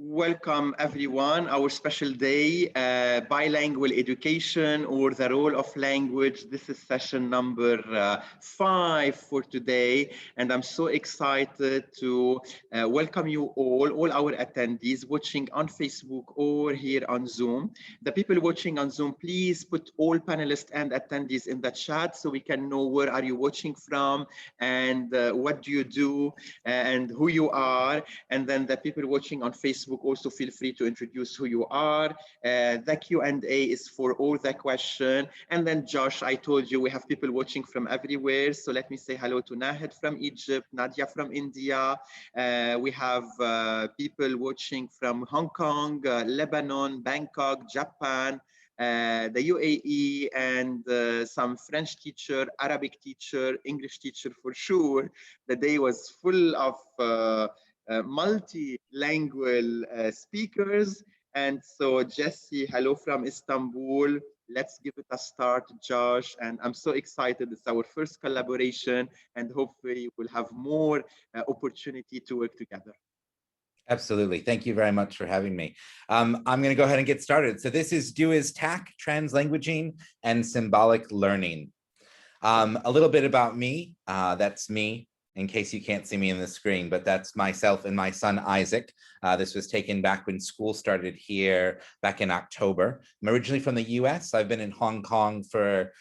Welcome everyone, our special day, bilingual education or the role of language. This is session number 5 for today, and I'm so excited to welcome you all our attendees watching on Facebook or here on Zoom. The people watching on Zoom, please put all panelists and attendees in the chat so we can know where are you watching from and what do you do and who you are. And then the people watching on Facebook also feel free to introduce who you are. The Q&A is for all the question. And then Josh, I told you we have people watching from everywhere. So let me say hello to Nahid from Egypt, Nadia from India. We have people watching from Hong Kong, Lebanon, Bangkok, Japan, the UAE, and some French teacher, Arabic teacher, English teacher for sure. The day was full of multilingual speakers. And so Jesse, hello from Istanbul. Let's give it a start, Josh. And I'm so excited. It's our first collaboration, and hopefully we'll have more opportunity to work together. Absolutely. Thank you very much for having me. I'm going to go ahead and get started. So this is Do Is TAC, Translanguaging and Symbolic Learning. A little bit about me. That's me, in case you can't see me in the screen, but that's myself and my son, Isaac. This was taken back when school started here back in October. I'm originally from the US. I've been in Hong Kong for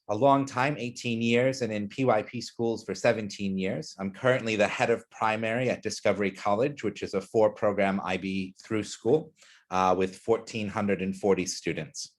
a long time, 18 years, and in PYP schools for 17 years. I'm currently the head of primary at Discovery College, which is a 4-program IB through school with 1,440 students.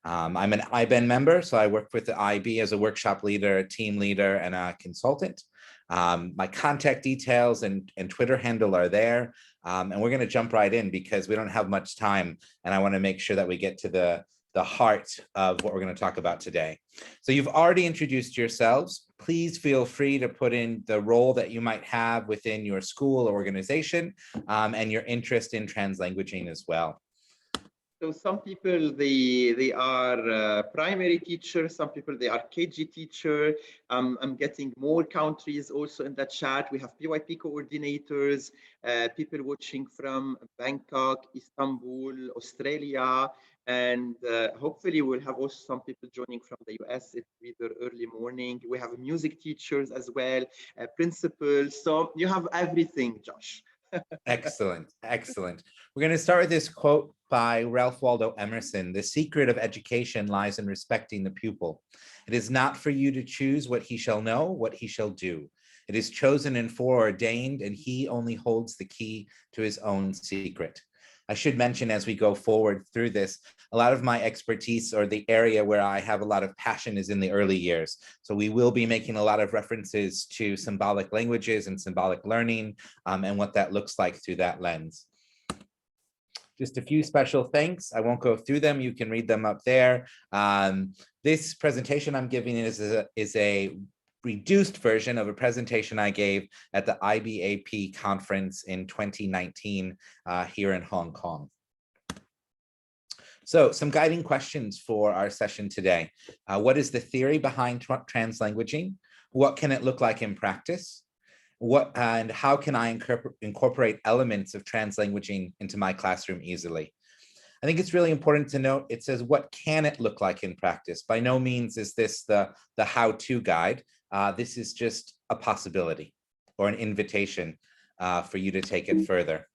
I'm an IBEN member, so I work with the IB as a workshop leader, a team leader, and a consultant. My contact details and Twitter handle are there, and we're going to jump right in because we don't have much time, and I want to make sure that we get to the heart of what we're going to talk about today. So you've already introduced yourselves. Please feel free to put in the role that you might have within your school or organization, and your interest in translanguaging as well. So some people, they are primary teachers, some people, they are KG teacher. I'm getting more countries also in the chat. We have PYP coordinators, people watching from Bangkok, Istanbul, Australia, and hopefully we'll have also some people joining from the US. It's either early morning. We have music teachers as well, principals. So you have everything, Josh. Excellent, excellent. We're going to start with this quote by Ralph Waldo Emerson. The secret of education lies in respecting the pupil. It is not for you to choose what he shall know, what he shall do. It is chosen and foreordained, and he only holds the key to his own secret. I should mention as we go forward through this, a lot of my expertise or the area where I have a lot of passion is in the early years. So we will be making a lot of references to symbolic languages and symbolic learning and what that looks like through that lens. Just a few special thanks. I won't go through them. You can read them up there. This presentation I'm giving is a reduced version of a presentation I gave at the IBAP conference in 2019 here in Hong Kong. So some guiding questions for our session today. What is the theory behind translanguaging? What can it look like in practice? And how can I incorporate elements of translanguaging into my classroom easily? I think it's really important to note, it says, what can it look like in practice? By no means is this the how-to guide. This is just a possibility or an invitation for you to take it further.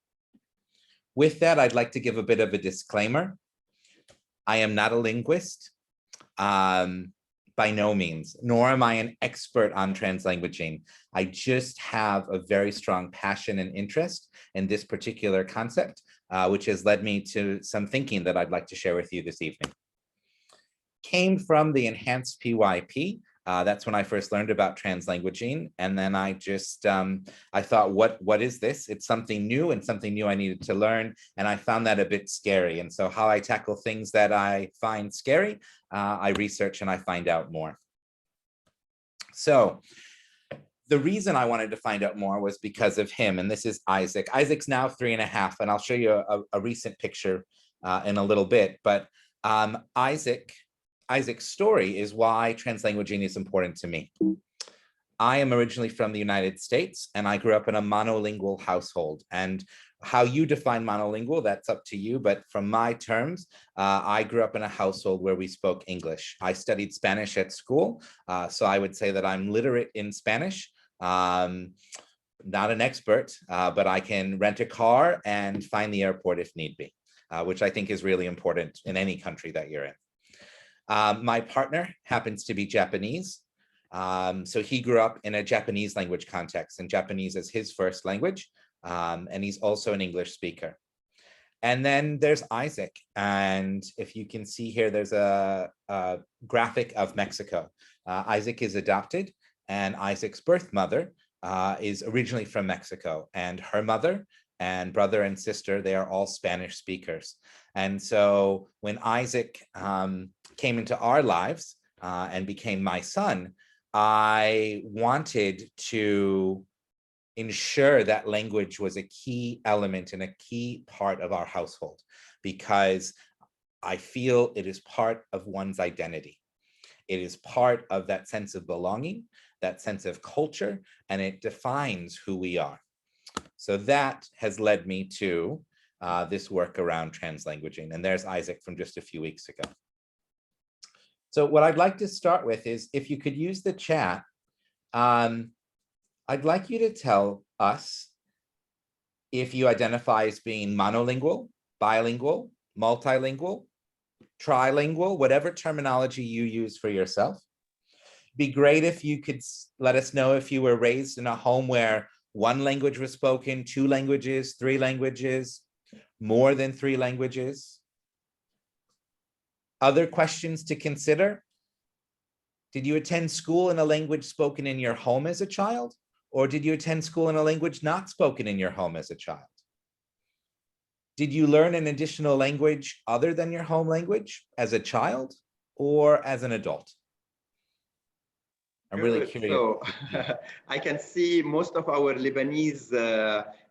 With that, I'd like to give a bit of a disclaimer. I am not a linguist, by no means, nor am I an expert on translanguaging. I just have a very strong passion and interest in this particular concept, which has led me to some thinking that I'd like to share with you this evening. Came from the enhanced PYP. That's when I first learned about translanguaging. And then I just, I thought, what is this? It's something new and something new I needed to learn. And I found that a bit scary. And so how I tackle things that I find scary, I research and I find out more. So the reason I wanted to find out more was because of him. And this is Isaac. Isaac's now 3.5. And I'll show you a recent picture in a little bit. But Isaac's story is why translanguaging is important to me. I am originally from the United States, and I grew up in a monolingual household. And how you define monolingual, that's up to you. But from my terms, I grew up in a household where we spoke English. I studied Spanish at school, so I would say that I'm literate in Spanish. Not an expert, but I can rent a car and find the airport if need be, which I think is really important in any country that you're in. My partner happens to be Japanese. So he grew up in a Japanese language context, and Japanese is his first language. And he's also an English speaker. And then there's Isaac. And if you can see here, there's a graphic of Mexico. Isaac is adopted, and Isaac's birth mother is originally from Mexico, and her mother and brother and sister, they are all Spanish speakers. And so when Isaac came into our lives and became my son, I wanted to ensure that language was a key element and a key part of our household, because I feel it is part of one's identity. It is part of that sense of belonging, that sense of culture, and it defines who we are. So that has led me to this work around translanguaging. And there's Isaac from just a few weeks ago. So what I'd like to start with is, if you could use the chat, I'd like you to tell us if you identify as being monolingual, bilingual, multilingual, trilingual, whatever terminology you use for yourself. Be great if you could let us know if you were raised in a home where one language was spoken, 2 languages, 3 languages, more than 3 languages. Other questions to consider: did you attend school in a language spoken in your home as a child? Or did you attend school in a language not spoken in your home as a child? Did you learn an additional language other than your home language as a child or as an adult? I'm really curious. So I can see most of our Lebanese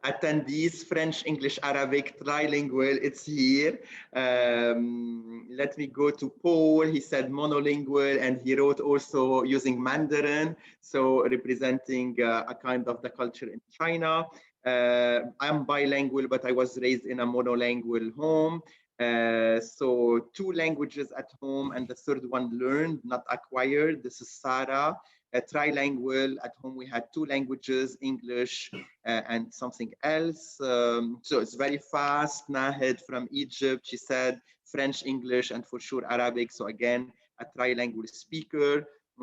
attendees, French, English, Arabic, trilingual, it's here. Let me go to Paul. He said monolingual, and he wrote also using Mandarin, so representing a kind of the culture in China. I'm bilingual, but I was raised in a monolingual home. So 2 languages at home, and the 3rd one learned, not acquired. This is Sarah. Trilingual. At home we had 2 languages, English and something else. So it's very fast. Nahed from Egypt, she said French, English, and for sure Arabic. So again, a trilingual speaker.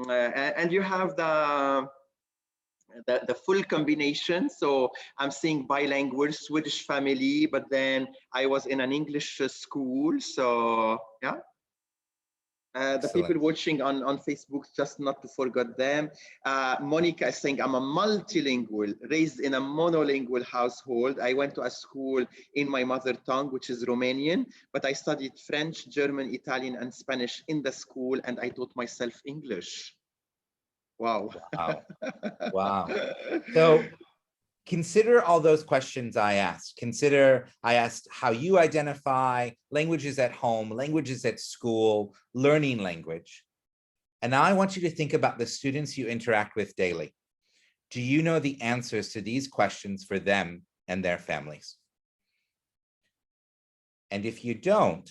And you have the full combination. So I'm seeing bilingual, Swedish family, but then I was in an English school. So yeah. The people watching on Facebook, just not to forget them. Monica is saying, I'm a multilingual, raised in a monolingual household. I went to a school in my mother tongue, which is Romanian, but I studied French, German, Italian, and Spanish in the school, and I taught myself English. Wow. Wow. Wow. So consider all those questions I asked. I asked how you identify languages at home, languages at school, learning language. And now I want you to think about the students you interact with daily. Do you know the answers to these questions for them and their families? And if you don't,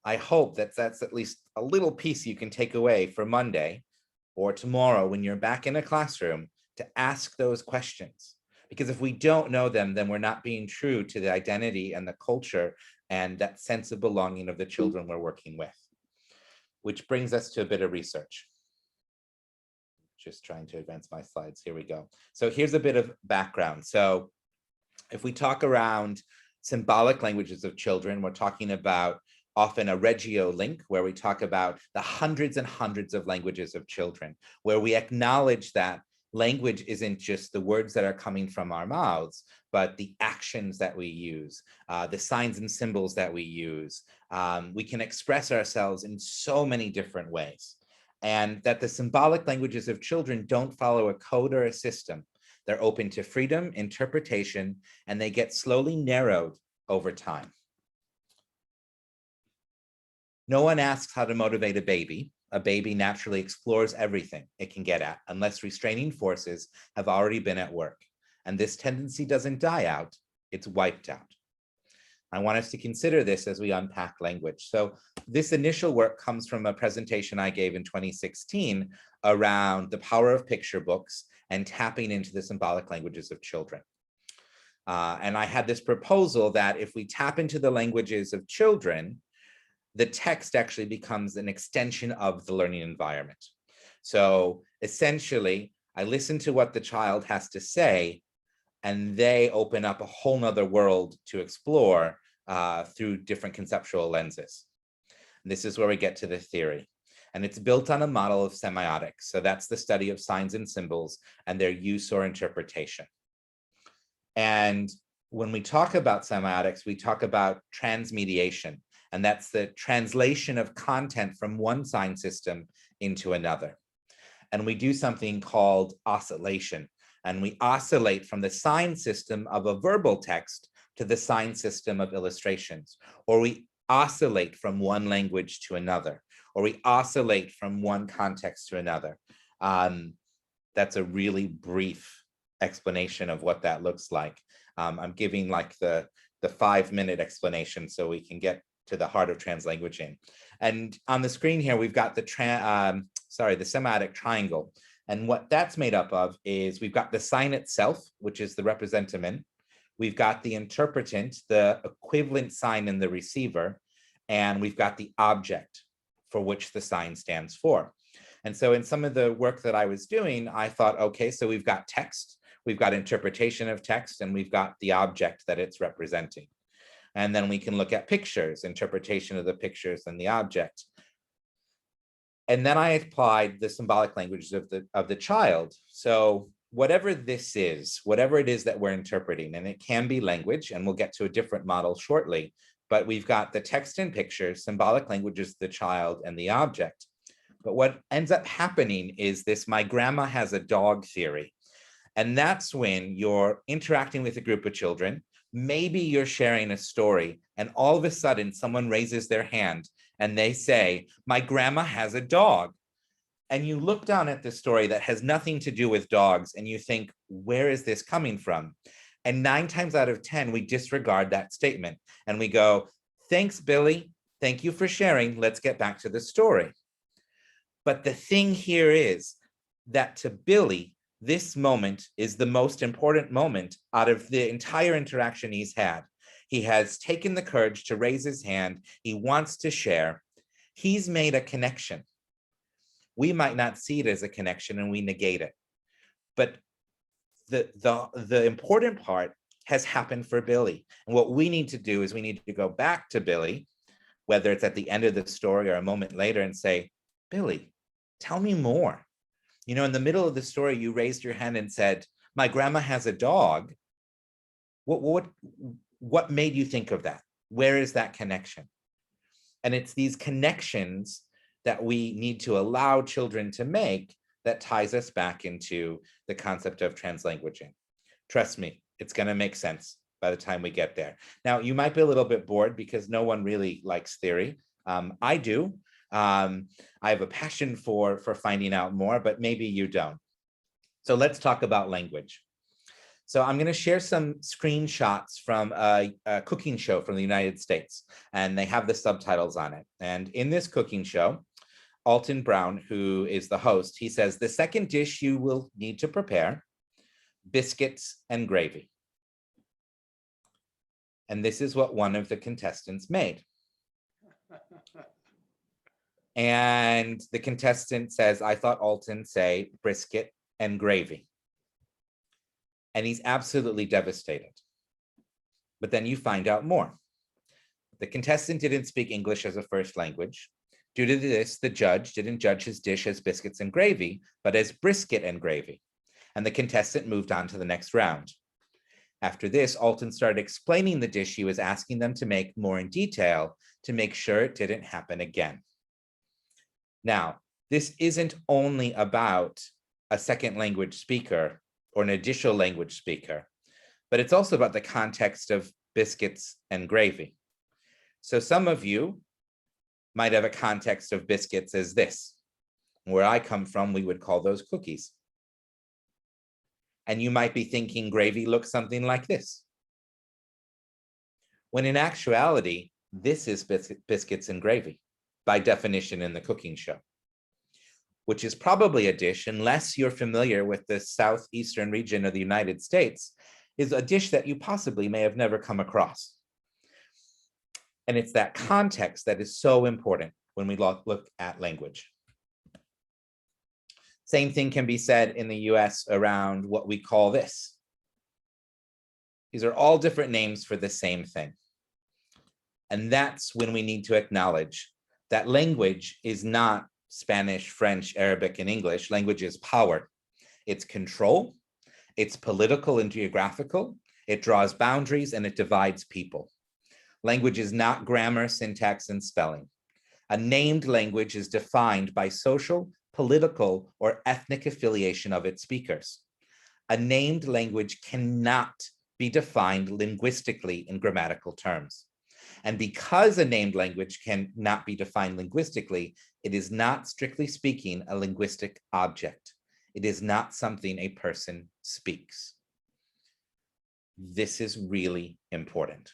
I hope that that's at least a little piece you can take away for Monday or tomorrow when you're back in a classroom to ask those questions. Because if we don't know them, then we're not being true to the identity and the culture and that sense of belonging of the children we're working with. Which brings us to a bit of research. Just trying to advance my slides. Here we go. So here's a bit of background. So if we talk around symbolic languages of children, we're talking about often a regio link, where we talk about the hundreds and hundreds of languages of children, where we acknowledge that language isn't just the words that are coming from our mouths, but the actions that we use, the signs and symbols that we use. We can express ourselves in so many different ways. And that the symbolic languages of children don't follow a code or a system. They're open to freedom, interpretation, and they get slowly narrowed over time. No one asks how to motivate a baby, a baby naturally explores everything it can get at, unless restraining forces have already been at work. And this tendency doesn't die out, it's wiped out. I want us to consider this as we unpack language. So this initial work comes from a presentation I gave in 2016 around the power of picture books and tapping into the symbolic languages of children. And I had this proposal that if we tap into the languages of children, the text actually becomes an extension of the learning environment. So essentially, I listen to what the child has to say, and they open up a whole nother world to explore through different conceptual lenses. And this is where we get to the theory. And it's built on a model of semiotics. So that's the study of signs and symbols and their use or interpretation. And when we talk about semiotics, we talk about transmediation. And that's the translation of content from one sign system into another. And we do something called oscillation. And we oscillate from the sign system of a verbal text to the sign system of illustrations. Or we oscillate from one language to another. Or we oscillate from one context to another. That's a really brief explanation of what that looks like. I'm giving like the 5-minute explanation so we can get to the heart of translanguaging. And on the screen here, we've got the semiotic triangle. And what that's made up of is we've got the sign itself, which is the representamen. We've got the interpretant, the equivalent sign in the receiver, and we've got the object for which the sign stands for. And so in some of the work that I was doing, I thought, okay, so we've got text, we've got interpretation of text, and we've got the object that it's representing. And then we can look at pictures, interpretation of the pictures and the object. And then I applied the symbolic languages of the child. So whatever this is, whatever it is that we're interpreting, and it can be language, and we'll get to a different model shortly, but we've got the text and pictures, symbolic languages of the child and the object. But what ends up happening is this my grandma has a dog theory. And that's when you're interacting with a group of children. Maybe you're sharing a story and all of a sudden someone raises their hand and they say, my grandma has a dog. And you look down at this story that has nothing to do with dogs and you think, where is this coming from? And 9 times out of 10, we disregard that statement and we go, thanks, Billy. Thank you for sharing. Let's get back to the story. But the thing here is that to Billy, this moment is the most important moment out of the entire interaction he's had. He has taken the courage to raise his hand. He wants to share. He's made a connection. We might not see it as a connection and we negate it. But the important part has happened for Billy. And what we need to do is we need to go back to Billy, whether it's at the end of the story or a moment later, and say, Billy, tell me more. You know, in the middle of the story, you raised your hand and said, my grandma has a dog. What made you think of that? Where is that connection? And it's these connections that we need to allow children to make that ties us back into the concept of translanguaging. Trust me, it's going to make sense by the time we get there. Now, you might be a little bit bored because no one really likes theory. I do. I have a passion for finding out more, but maybe you don't. So let's talk about language. So I'm going to share some screenshots from a cooking show from the United States, and they have the subtitles on it. And in this cooking show, Alton Brown, who is the host, he says, the second dish you will need to prepare, biscuits and gravy. And this is what one of the contestants made. And the contestant says, I thought Alton say brisket and gravy. And he's absolutely devastated. But then you find out more. The contestant didn't speak English as a first language. Due to this, the judge didn't judge his dish as biscuits and gravy, but as brisket and gravy. And the contestant moved on to the next round. After this, Alton started explaining the dish he was asking them to make more in detail to make sure it didn't happen again. Now, this isn't only about a second language speaker or an additional language speaker, but it's also about the context of biscuits and gravy. So some of you might have a context of biscuits as this. Where I come from, we would call those cookies. And you might be thinking gravy looks something like this. When in actuality, this is biscuits and gravy, by definition in the cooking show, which is probably a dish, unless you're familiar with the southeastern region of the United States, is a dish that you possibly may have never come across. And it's that context that is so important when we look at language. Same thing can be said in the US around what we call this. These are all different names for the same thing. And that's when we need to acknowledge that language is not Spanish, French, Arabic, and English. Language is power. It's control, it's political and geographical, it draws boundaries, and it divides people. Language is not grammar, syntax, and spelling. A named language is defined by social, political, or ethnic affiliation of its speakers. A named language cannot be defined linguistically in grammatical terms. And because a named language cannot be defined linguistically, it is not, strictly speaking, a linguistic object. It is not something a person speaks. This is really important.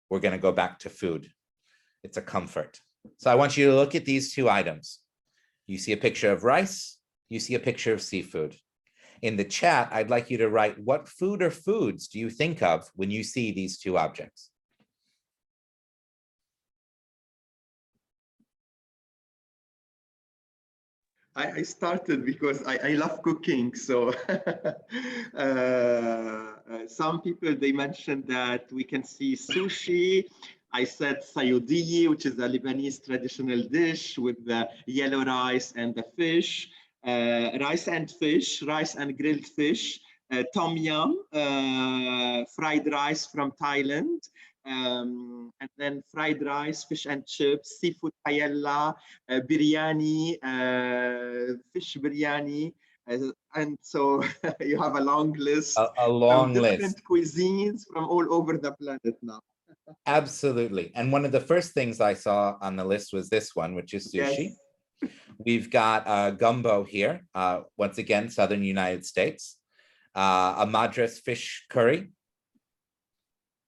We're going to go back to food. It's a comfort. So I want you to look at these two items. You see a picture of rice, you see a picture of seafood. In the chat, I'd like you to write, what food or foods do you think of when you see these two objects? I started because I love cooking. So some people, they mentioned that we can see sushi. I said sayudiye, which is a Lebanese traditional dish with the yellow rice and the fish. Rice and fish, rice and grilled fish, tom yum, fried rice from Thailand, and then fried rice, fish and chips, seafood paella, biryani, fish biryani. And so you have a long list A long of different list. cuisines from all over the planet now. Absolutely. And one of the first things I saw on the list was this one, which is sushi. Yes. We've got gumbo here, once again, Southern United States, a madras fish curry,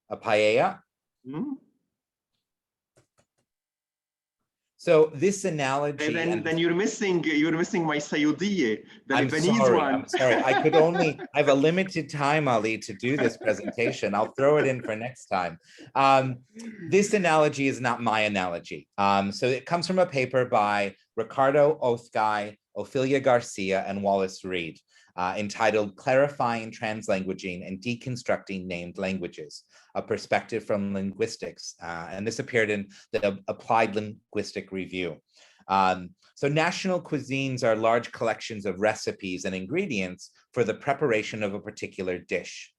a paella. Mm. So this analogy, and then you're missing my sayudiye, the Lebanese one. I'm sorry. I have a limited time, Ali, to do this presentation. I'll throw it in for next time. This analogy is not my analogy. So it comes from a paper by Ricardo Othguy, Ophelia Garcia, and Wallace Reed, entitled Clarifying Translanguaging and Deconstructing Named Languages, a Perspective from Linguistics. And this appeared in the Applied Linguistic Review. So national cuisines are large collections of recipes and ingredients for the preparation of a particular dish.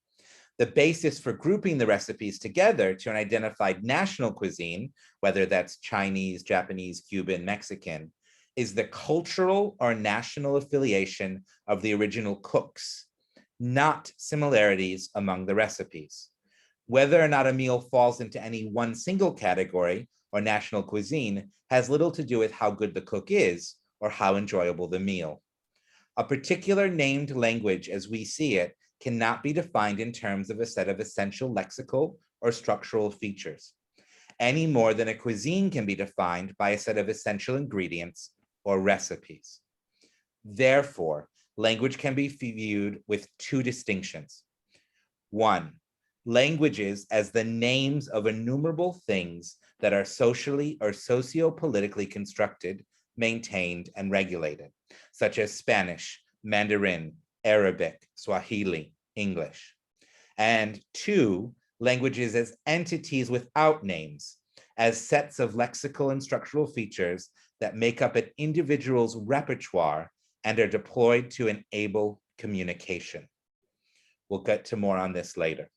The basis for grouping the recipes together to an identified national cuisine, whether that's Chinese, Japanese, Cuban, Mexican, is the cultural or national affiliation of the original cooks, not similarities among the recipes. Whether or not a meal falls into any one single category or national cuisine has little to do with how good the cook is or how enjoyable the meal. A particular named language as we see it cannot be defined in terms of a set of essential lexical or structural features, any more than a cuisine can be defined by a set of essential ingredients or recipes. Therefore, language can be viewed with two distinctions. One, languages as the names of innumerable things that are socially or socio-politically constructed, maintained, and regulated, such as Spanish, Mandarin, Arabic, Swahili, English. And two, languages as entities without names, as sets of lexical and structural features that make up an individual's repertoire and are deployed to enable communication. We'll get to more on this later.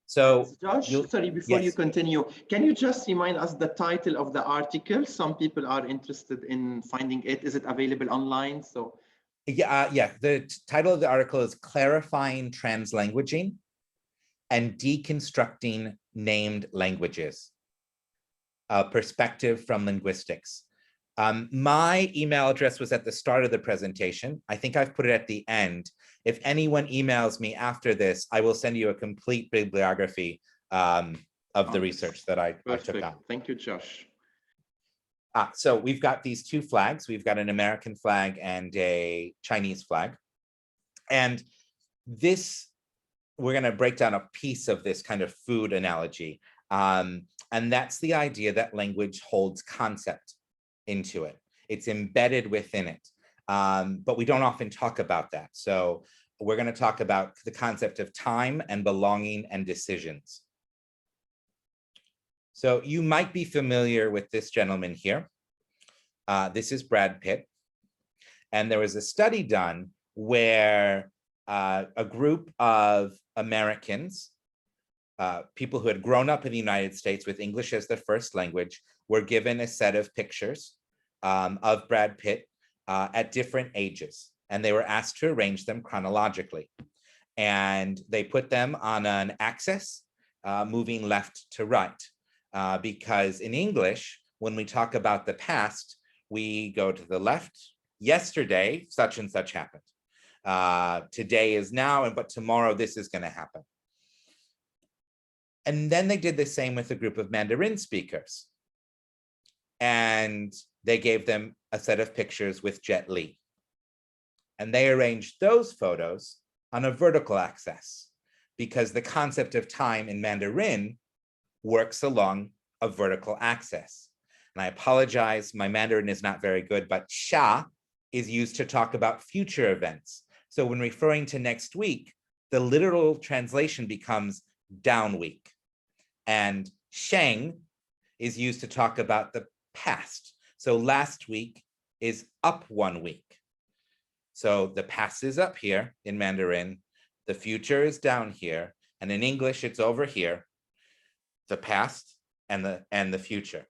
So, Josh, sorry, before you continue, can you just remind us the title of the article? Some people are interested in finding it. Is it available online? So, yeah. The title of the article is Clarifying Translanguaging and Deconstructing Named Languages, a Perspective from Linguistics. My email address was at the start of the presentation. I think I've put it at the end. If anyone emails me after this, I will send you a complete bibliography of the research that I took on. Thank you, Josh. So we've got these two flags. We've got an American flag and a Chinese flag. And this, we're going to break down a piece of this kind of food analogy. And that's the idea that language holds concept into it. It's embedded within it. But we don't often talk about that. So we're going to talk about the concept of time and belonging and decisions. So you might be familiar with this gentleman here. This is Brad Pitt. And there was a study done where a group of Americans, people who had grown up in the United States with English as their first language, were given a set of pictures of Brad Pitt at different ages. And they were asked to arrange them chronologically. And they put them on an axis moving left to right. Because in English, when we talk about the past, we go to the left. Yesterday, such and such happened. Today is now, but tomorrow this is going to happen. And then they did the same with a group of Mandarin speakers. And they gave them a set of pictures with Jet Li. And they arranged those photos on a vertical axis because the concept of time in Mandarin works along a vertical axis. And I apologize, my Mandarin is not very good, but sha is used to talk about future events. So when referring to next week, the literal translation becomes down week. And sheng is used to talk about the past. So last week is up 1 week. So the past is up here in Mandarin, the future is down here, and in English it's over here, the past and the future.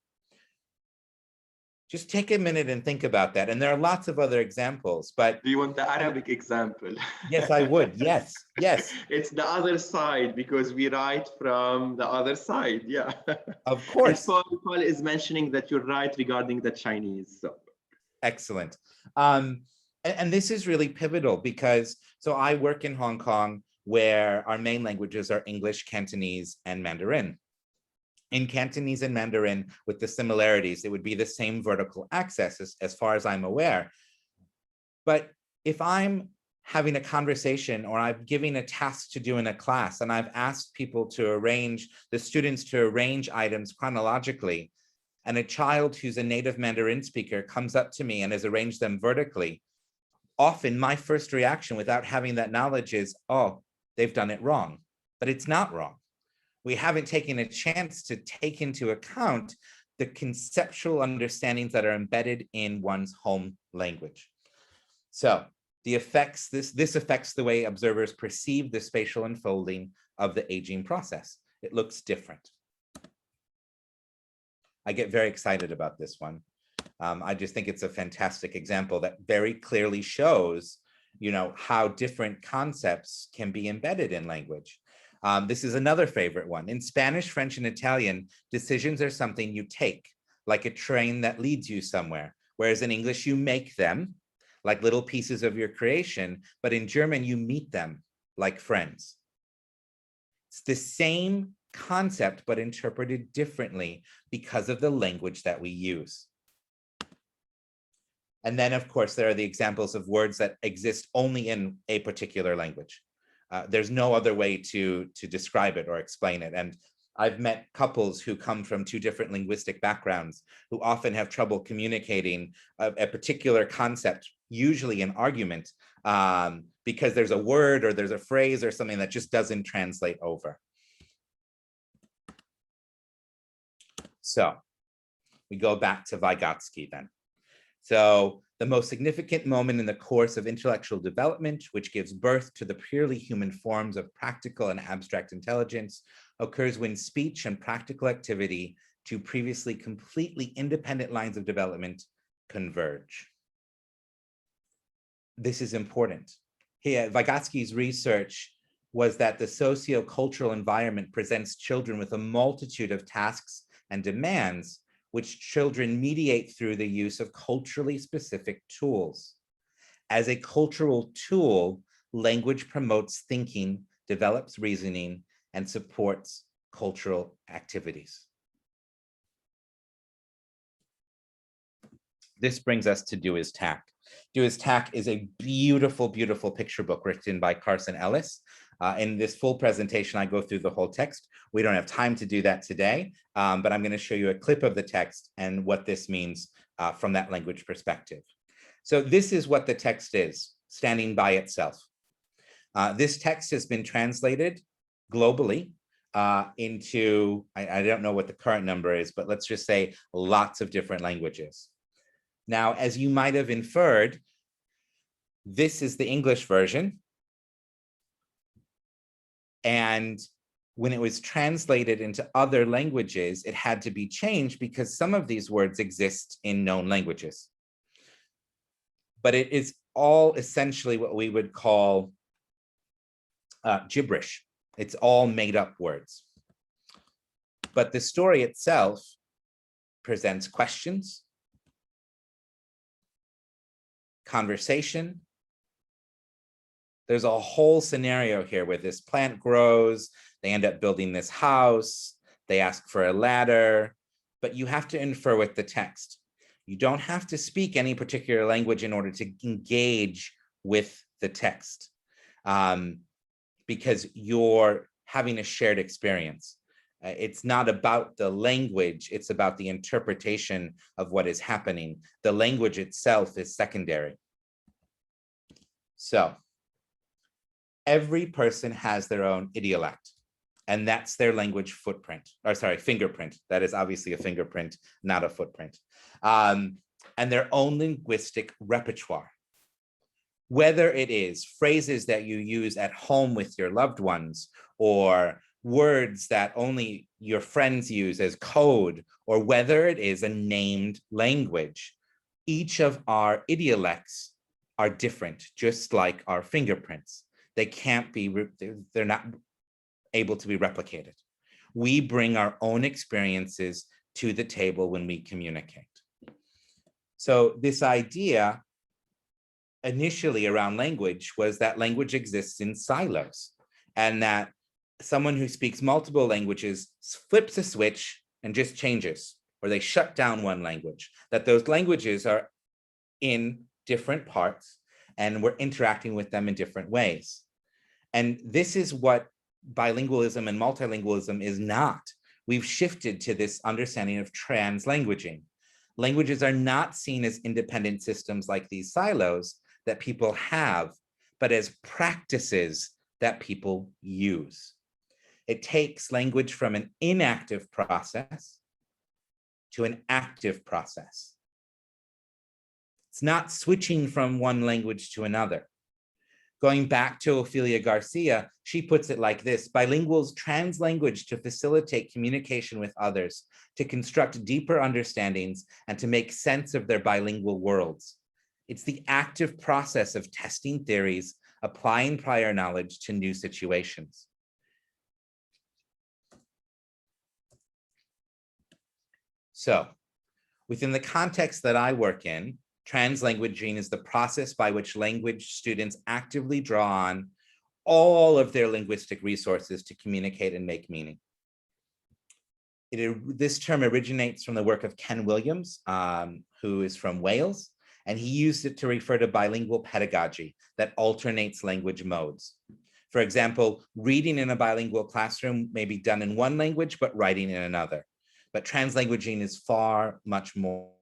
Just take a minute and think about that. And there are lots of other examples, but... Do you want the Arabic example? Yes, I would. Yes, yes. It's the other side because we write from the other side. Yeah. Of course. And Paul is mentioning that you're right regarding the Chinese. So. Excellent. And this is really pivotal because, so I work in Hong Kong where our main languages are English, Cantonese, and Mandarin. In Cantonese and Mandarin, with the similarities, it would be the same vertical axis as far as I'm aware. But if I'm having a conversation or I'm giving a task to do in a class and I've asked people to arrange, the students to arrange items chronologically, and a child who's a native Mandarin speaker comes up to me and has arranged them vertically, often my first reaction without having that knowledge is, oh, they've done it wrong, but it's not wrong. We haven't taken a chance to take into account the conceptual understandings that are embedded in one's home language. So this affects the way observers perceive the spatial unfolding of the aging process. It looks different. I get very excited about this one. I just think it's a fantastic example that very clearly shows, how different concepts can be embedded in language. This is another favorite one. In Spanish, French, and Italian, decisions are something you take, like a train that leads you somewhere. Whereas in English, you make them, like little pieces of your creation. But in German, you meet them, like friends. It's the same concept, but interpreted differently because of the language that we use. And then, of course, there are the examples of words that exist only in a particular language. There's no other way to describe it or explain it. And I've met couples who come from two different linguistic backgrounds who often have trouble communicating a particular concept, usually an argument, because there's a word or there's a phrase or something that just doesn't translate over. So we go back to Vygotsky then. So the most significant moment in the course of intellectual development, which gives birth to the purely human forms of practical and abstract intelligence, occurs when speech and practical activity, two previously completely independent lines of development, converge. This is important. Here, Vygotsky's research was that the socio-cultural environment presents children with a multitude of tasks and demands which children mediate through the use of culturally specific tools. As a cultural tool, language promotes thinking, develops reasoning, and supports cultural activities. This brings us to Do As Tack. Do As Tack is a beautiful, beautiful picture book written by Carson Ellis. In this full presentation, I go through the whole text. We don't have time to do that today, but I'm going to show you a clip of the text and what this means from that language perspective. So this is what the text is, standing by itself. This text has been translated globally into, I don't know what the current number is, but let's just say lots of different languages. Now, as you might have inferred, this is the English version. And when it was translated into other languages, it had to be changed because some of these words exist in known languages. But it is all essentially what we would call gibberish. It's all made up words. But the story itself presents questions, conversation. There's a whole scenario here where this plant grows, they end up building this house, they ask for a ladder, but you have to infer with the text. You don't have to speak any particular language in order to engage with the text because you're having a shared experience. It's not about the language, it's about the interpretation of what is happening. The language itself is secondary. So, every person has their own idiolect, and that's their language footprint, or sorry, fingerprint. That is obviously a fingerprint, not a footprint. And their own linguistic repertoire. Whether it is phrases that you use at home with your loved ones, or words that only your friends use as code, or whether it is a named language, each of our idiolects are different, just like our fingerprints. They can't be, they're not able to be replicated. We bring our own experiences to the table when we communicate. So this idea initially around language was that language exists in silos, and that someone who speaks multiple languages flips a switch and just changes, or they shut down one language, that those languages are in different parts and we're interacting with them in different ways. And this is what bilingualism and multilingualism is not. We've shifted to this understanding of translanguaging. Languages are not seen as independent systems like these silos that people have, but as practices that people use. It takes language from an inactive process to an active process. It's not switching from one language to another. Going back to Ophelia Garcia, she puts it like this: bilinguals translanguage to facilitate communication with others, to construct deeper understandings, and to make sense of their bilingual worlds. It's the active process of testing theories, applying prior knowledge to new situations. So, within the context that I work in, translanguaging is the process by which language students actively draw on all of their linguistic resources to communicate and make meaning. This term originates from the work of Ken Williams, who is from Wales, and he used it to refer to bilingual pedagogy that alternates language modes. For example, reading in a bilingual classroom may be done in one language, but writing in another. But translanguaging is far much more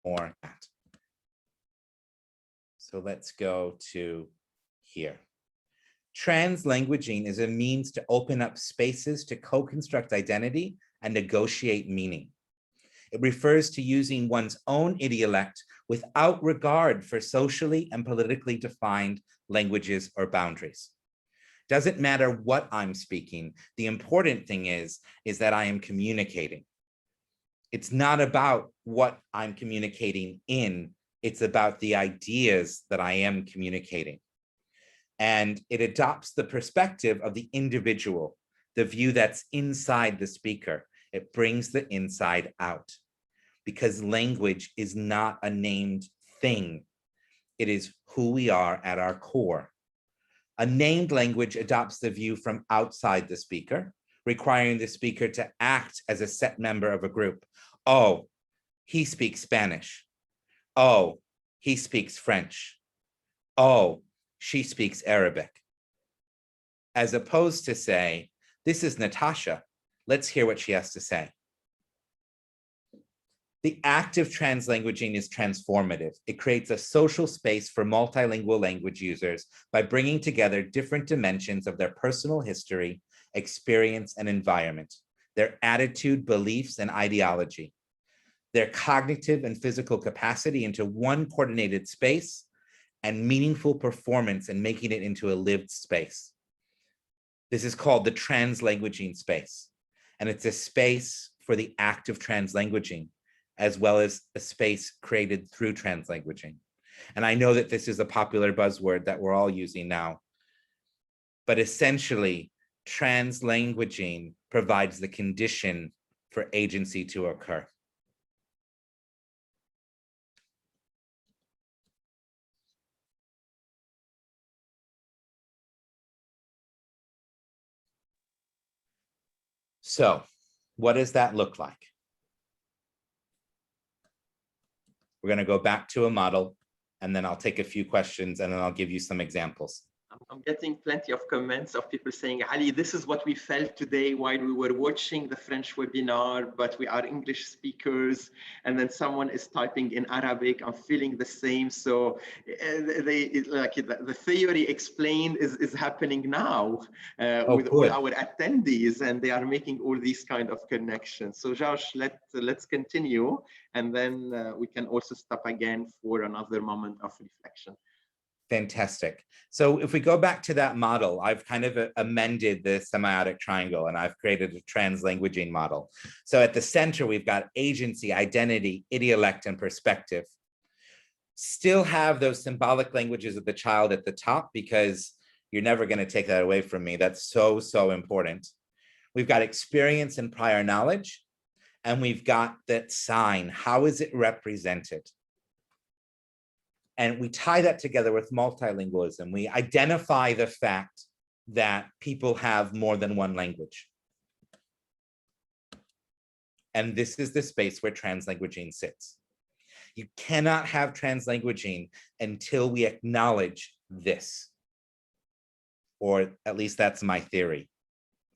than that. So let's go to here. Translanguaging is a means to open up spaces to co-construct identity and negotiate meaning. It refers to using one's own idiolect without regard for socially and politically defined languages or boundaries. Doesn't matter what I'm speaking. The important thing is that I am communicating. It's not about what I'm communicating in, it's about the ideas that I am communicating. And it adopts the perspective of the individual, the view that's inside the speaker. It brings the inside out. because language is not a named thing. It is who we are at our core. A named language adopts the view from outside the speaker, requiring the speaker to act as a set member of a group. Oh, he speaks Spanish. Oh, he speaks French. Oh, she speaks Arabic. As opposed to say, this is Natasha. Let's hear what she has to say. The act of translanguaging is transformative. It creates a social space for multilingual language users by bringing together different dimensions of their personal history, experience, and environment, their attitude, beliefs, and ideology, their cognitive and physical capacity into one coordinated space, and meaningful performance and making it into a lived space. This is called the translanguaging space, and it's a space for the act of translanguaging, as well as a space created through translanguaging. And I know that this is a popular buzzword that we're all using now, but essentially, translanguaging provides the condition for agency to occur. So, what does that look like? We're going to go back to a model, and then I'll take a few questions, and then I'll give you some examples. I'm getting plenty of comments of people saying, Ali, this is what we felt today while we were watching the French webinar, but we are English speakers. And then someone is typing in Arabic, I'm feeling the same. So the theory explained is happening now with all our attendees, and they are making all these kind of connections. So Josh, let's continue, and then we can also stop again for another moment of reflection. Fantastic. So if we go back to that model, I've kind of amended the semiotic triangle, and I've created a translanguaging model. So at the center, we've got agency, identity, idiolect, and perspective. Still have those symbolic languages of the child at the top, because you're never going to take that away from me. That's so, so important. We've got experience and prior knowledge, and we've got that sign. How is it represented? And we tie that together with multilingualism. We identify the fact that people have more than one language. And this is the space where translanguaging sits. You cannot have translanguaging until we acknowledge this. Or at least that's my theory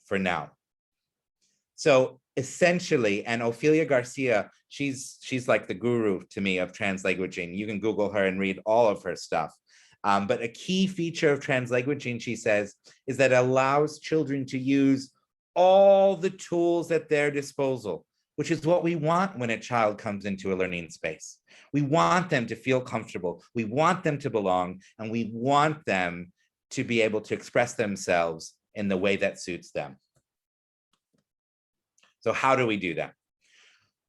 for now. So essentially, and Ophelia Garcia, she's like the guru to me of translanguaging. You can Google her and read all of her stuff. But a key feature of translanguaging, she says, is that it allows children to use all the tools at their disposal, which is what we want when a child comes into a learning space. We want them to feel comfortable. We want them to belong, and we want them to be able to express themselves in the way that suits them. So how do we do that?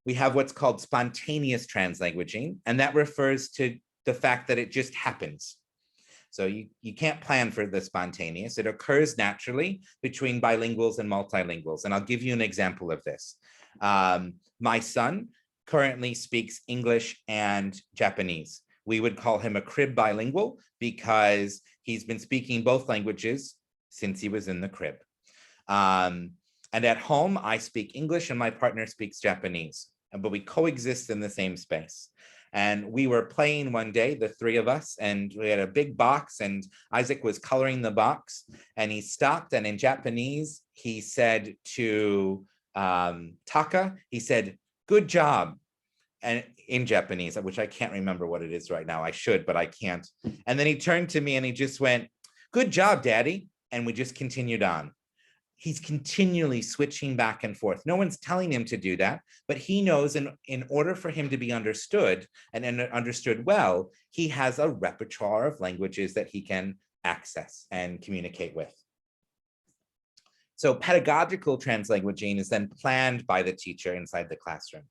We have what's called spontaneous translanguaging, and that refers to the fact that it just happens. So you can't plan for the spontaneous. It occurs naturally between bilinguals and multilinguals. And I'll give you an example of this. My son currently speaks English and Japanese. We would call him a crib bilingual because he's been speaking both languages since he was in the crib. And at home, I speak English and my partner speaks Japanese, but we coexist in the same space. And we were playing one day, the three of us, and we had a big box, and Isaac was coloring the box, and he stopped, and in Japanese, he said to Taka, he said, "Good job," and in Japanese, which I can't remember what it is right now. I should, but I can't. And then he turned to me and he just went, "Good job, Daddy," and we just continued on. He's continually switching back and forth. No one's telling him to do that, but he knows in order for him to be understood and understood well, he has a repertoire of languages that he can access and communicate with. So pedagogical translanguaging is then planned by the teacher inside the classroom.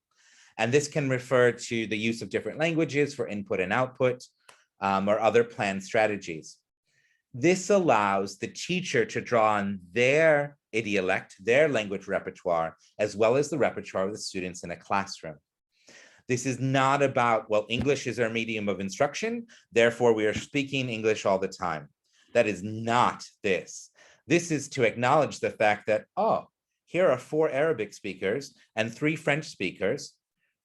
And this can refer to the use of different languages for input and output, or other planned strategies. This allows the teacher to draw on their idiolect, their language repertoire, as well as the repertoire of the students in a classroom. This is not about, well, English is our medium of instruction, therefore we are speaking English all the time. That is not this. This is to acknowledge the fact that, oh, here are 4 Arabic speakers and 3 French speakers.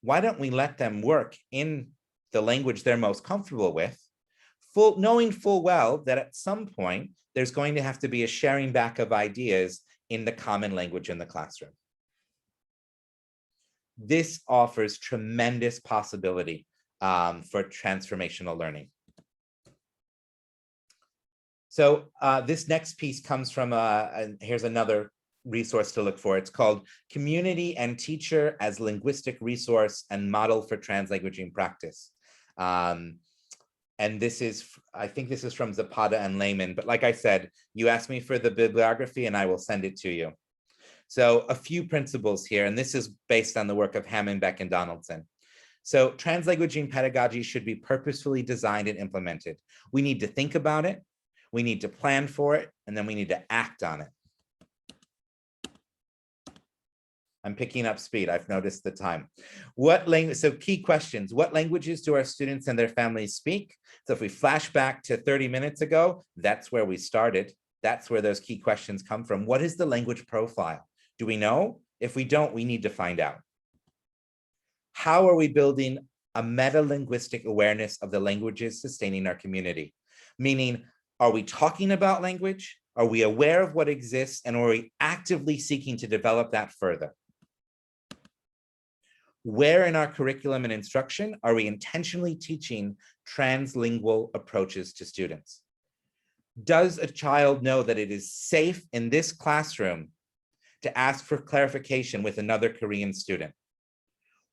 Why don't we let them work in the language they're most comfortable with, knowing full well that at some point, there's going to have to be a sharing back of ideas in the common language in the classroom. This offers tremendous possibility for transformational learning. So this next piece comes from, and here's another resource to look for. It's called Community and Teacher as Linguistic Resource and Model for Translanguaging Practice. And this is, I think this is from Zapata and Lehman, but like I said, you asked me for the bibliography and I will send it to you. So a few principles here, and this is based on the work of Hammond, Beck, and Donaldson. So translanguaging pedagogy should be purposefully designed and implemented. We need to think about it, we need to plan for it, and then we need to act on it. I'm picking up speed, I've noticed the time. What language, so key questions, what languages do our students and their families speak? So if we flash back to 30 minutes ago, that's where we started. That's where those key questions come from. What is the language profile? Do we know? If we don't, we need to find out. How are we building a meta-linguistic awareness of the languages sustaining our community? Meaning, are we talking about language? Are we aware of what exists? And are we actively seeking to develop that further? Where in our curriculum and instruction are we intentionally teaching translingual approaches to students? Does a child know that it is safe in this classroom to ask for clarification with another Korean student?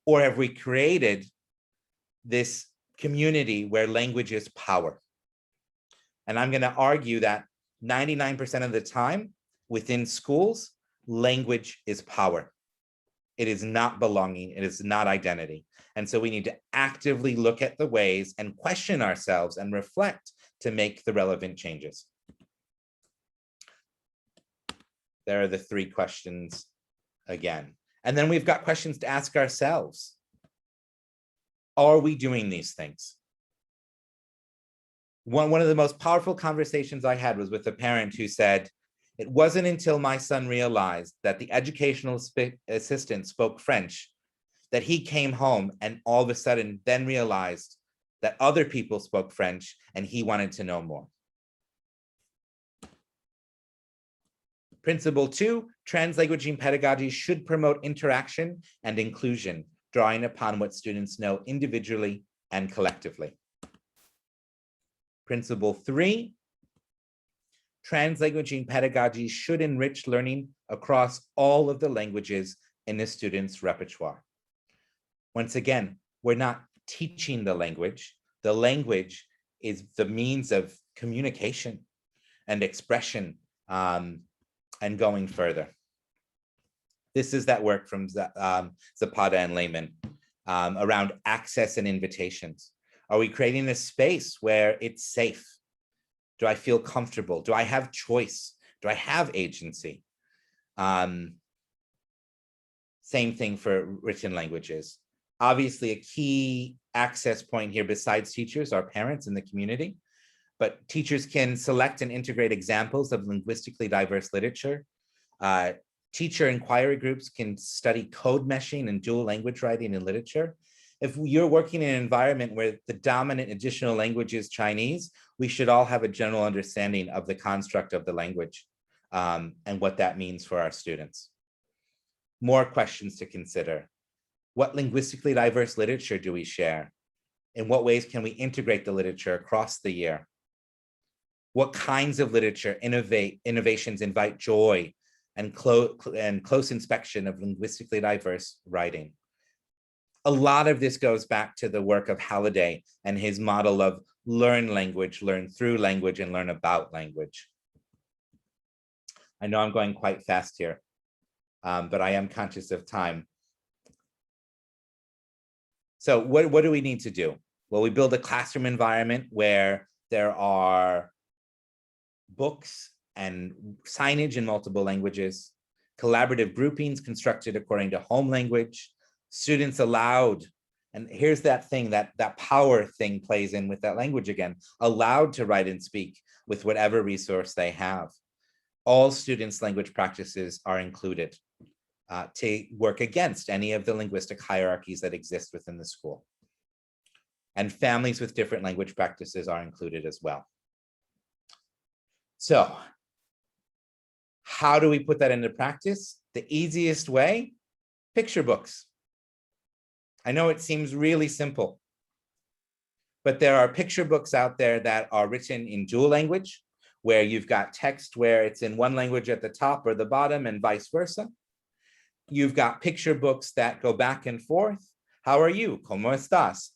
Or have we created this community where language is power? And I'm going to argue that 99% of the time within schools, language is power. It is not belonging. It is not identity. And so we need to actively look at the ways and question ourselves and reflect to make the relevant changes. There are the 3 questions again. And then we've got questions to ask ourselves. Are we doing these things? One of the most powerful conversations I had was with a parent who said, it wasn't until my son realized that the educational assistant spoke French that he came home and all of a sudden then realized that other people spoke French and he wanted to know more. Principle 2, translanguaging pedagogy should promote interaction and inclusion, drawing upon what students know individually and collectively. Principle 3, translanguaging pedagogy should enrich learning across all of the languages in a student's repertoire. Once again, we're not teaching the language. The language is the means of communication and expression and going further. This is that work from Zapata and Lehman around access and invitations. Are we creating a space where it's safe? Do I feel comfortable? Do I have choice? Do I have agency? Same thing for written languages. Obviously, a key access point here besides teachers are parents in the community, but teachers can select and integrate examples of linguistically diverse literature. Teacher inquiry groups can study code meshing and dual language writing in literature. If you're working in an environment where the dominant additional language is Chinese, we should all have a general understanding of the construct of the language and what that means for our students. More questions to consider. What linguistically diverse literature do we share? In what ways can we integrate the literature across the year? What kinds of literature innovations invite joy and close inspection of linguistically diverse writing? A lot of this goes back to the work of Halliday and his model of learn language, learn through language, and learn about language. I know I'm going quite fast here, but I am conscious of time. So what do we need to do? Well, we build a classroom environment where there are books and signage in multiple languages, collaborative groupings constructed according to home language, students allowed And here's that thing, that power thing plays in with that language again, allowed to write and speak with whatever resource they have. All students' language practices are included to work against any of the linguistic hierarchies that exist within the school. And families with different language practices are included as well. So how do we put that into practice? The easiest way, picture books. I know it seems really simple, but there are picture books out there that are written in dual language, where you've got text where it's in one language at the top or the bottom and vice versa. You've got picture books that go back and forth. How are you? ¿Cómo estás?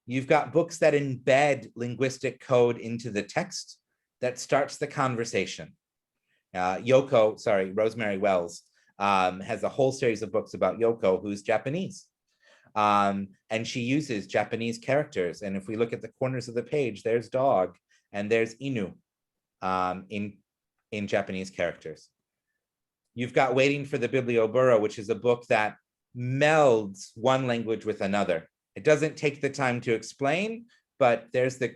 You've got books that embed linguistic code into the text that starts the conversation. Rosemary Wells has a whole series of books about Yoko, who's Japanese. And she uses Japanese characters. And if we look at the corners of the page, there's dog and there's inu in Japanese characters. You've got Waiting for the Biblioburo, which is a book that melds one language with another. It doesn't take the time to explain, but there's the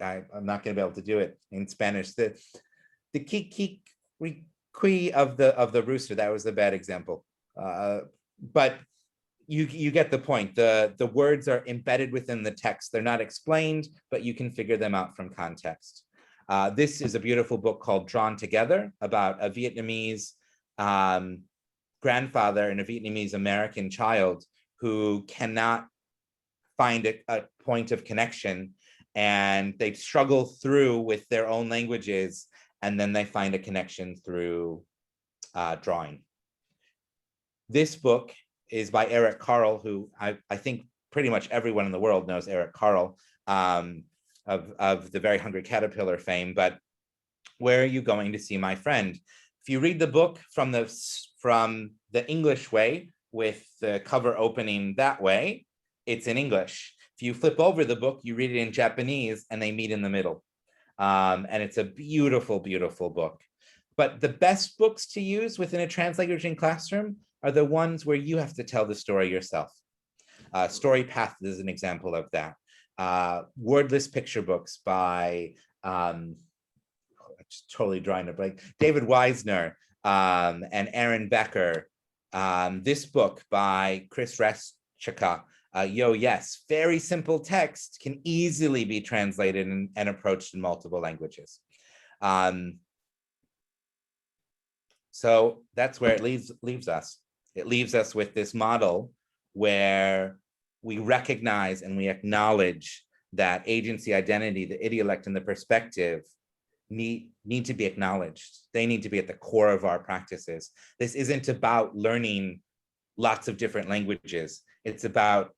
I'm not going to be able to do it in Spanish. The kiki of the rooster. That was a bad example, but you get the point. The words are embedded within the text. They're not explained, but you can figure them out from context. This is a beautiful book called Drawn Together, about a Vietnamese grandfather and a Vietnamese American child who cannot find a point of connection, and they struggle through with their own languages, and then they find a connection through drawing. This book is by Eric Carle, who I think pretty much everyone in the world knows Eric Carle, of the Very Hungry Caterpillar fame. But Where Are You Going to See My Friend? If you read the book from the English way, with the cover opening that way, it's in English. If you flip over the book, you read it in Japanese, and they meet in the middle. And it's a beautiful, beautiful book. But the best books to use within a translanguaging classroom are the ones where you have to tell the story yourself. Story Path is an example of that. Wordless picture books by, totally drawing a blank, David Wisner and Aaron Becker. This book by Chris Reschka, Yo Yes, very simple text, can easily be translated and approached in multiple languages. So that's where it leaves us. It leaves us with this model where we recognize and we acknowledge that agency, identity, the idiolect, and the perspective need to be acknowledged. They need to be at the core of our practices. This isn't about learning lots of different languages. It's about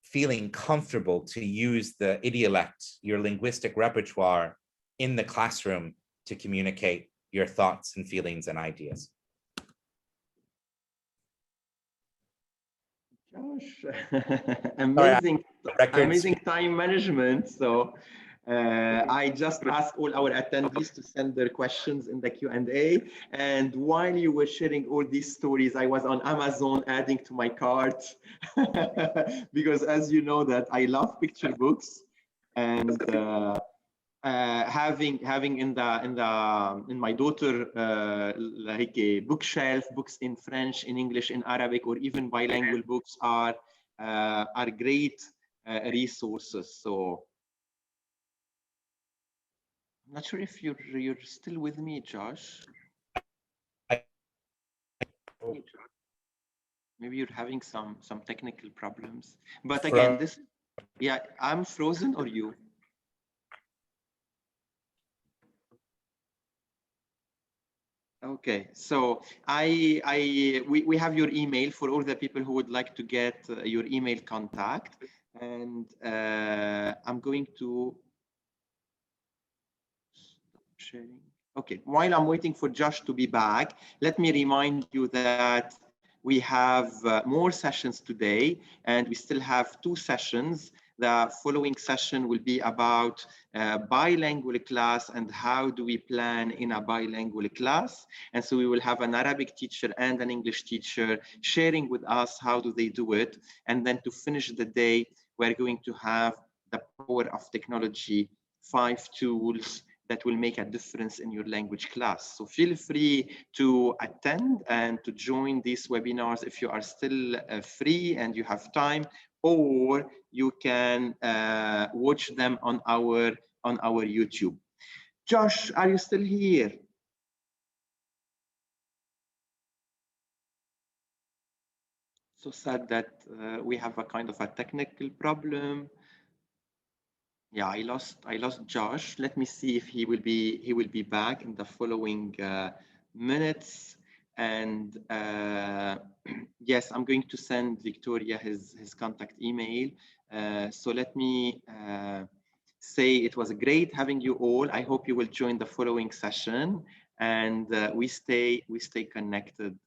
feeling comfortable to use the idiolect, your linguistic repertoire, in the classroom to communicate your thoughts and feelings and ideas. Josh, amazing, Sorry, amazing time management. So I just asked all our attendees to send their questions in the Q&A. And while you were sharing all these stories, I was on Amazon adding to my cart because, as you know, that I love picture books, and having in my daughter like a bookshelf, books in French, in English, in Arabic, or even bilingual books are great resources. So I'm not sure if you're still with me, Josh. Maybe you're having some technical problems. But again, yeah, I'm frozen, or you? Okay, so we have your email for all the people who would like to get your email contact, and I'm going to stop sharing. Okay, while I'm waiting for Josh to be back, let me remind you that we have more sessions today, and we still have 2 sessions The following session will be about bilingual class and how do we plan in a bilingual class. And so we will have an Arabic teacher and an English teacher sharing with us how do they do it. And then to finish the day, we're going to have the power of technology, 5 tools that will make a difference in your language class. So feel free to attend and to join these webinars if you are still free and you have time, or you can watch them on our YouTube. Josh, are you still here? So sad that we have a kind of a technical problem. Yeah, I lost Josh. Let me see if he will be back in the following minutes. And yes, I'm going to send Victoria his contact email. So let me say it was great having you all. I hope you will join the following session, and we stay connected